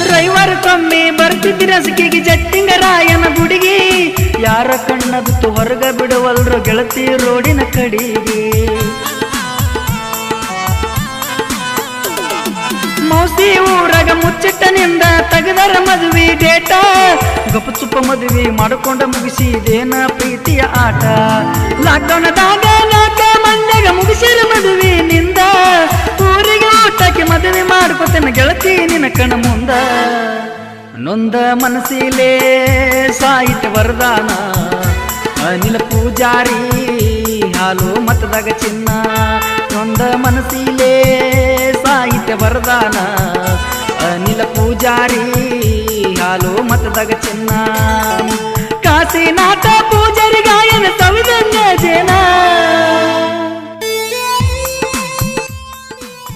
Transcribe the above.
ರವಿವಾರಕ್ಕೊಮ್ಮೆ ಬರ್ತಿದ್ದಿ ರಸಿಕೆಗೆ ಜಟ್ಟಿಂಗರಾಯನ ಗುಡಿಗೆ ಯಾರ ಕಣ್ಣ ಬಿತ್ತು ಹೊರಗ ಬಿಡುವಲ್ರು ಗೆಳತಿ ರೋಡಿನ ಕಡಿಗೆ ಮೌಸಿ ಊರಾಗ ಮುಚ್ಚಿಟ್ಟನಿಂದ ತೆಗೆದರ ಮದುವೆ ಡೇಟ ಗಪಚುಪ್ಪ ಮದುವೆ ಮಾಡಿಕೊಂಡ ಮುಗಿಸಿದೇನ ಪ್ರೀತಿಯ ಆಟ ಲಾಕ್ಡೌನ್ದಾಗ ನಾಕ ಮಂದ್ಯಾಗ ಮುಗಿಸಿರ ಮದುವೆ ನಿಂದ ಊರಿಗೆ ಊಟಕ್ಕೆ ಮದುವೆ ಮಾಡ್ಕೊತೇನೆ ಗೆಳತಿ ನಿನ್ನ ಕಣ ಮುಂದ ನೊಂದ ಮನಸ್ಸಿಲೇ ಸಾಹಿತ್ಯ ವರದಾನ ಅನಿಲ ಪೂಜಾರಿ ಹಾಲು ಮತದಾಗ ಚಿನ್ನ ನೊಂದ ಮನಸ್ಸಿಲೇ ಸಾಹಿತ್ಯ ವರದಾನ ಅನಿಲ ಪೂಜಾರಿ ಹಾಲು ಮತದಾಗ ಚಿನ್ನ ಕಾಶಿನಾಥ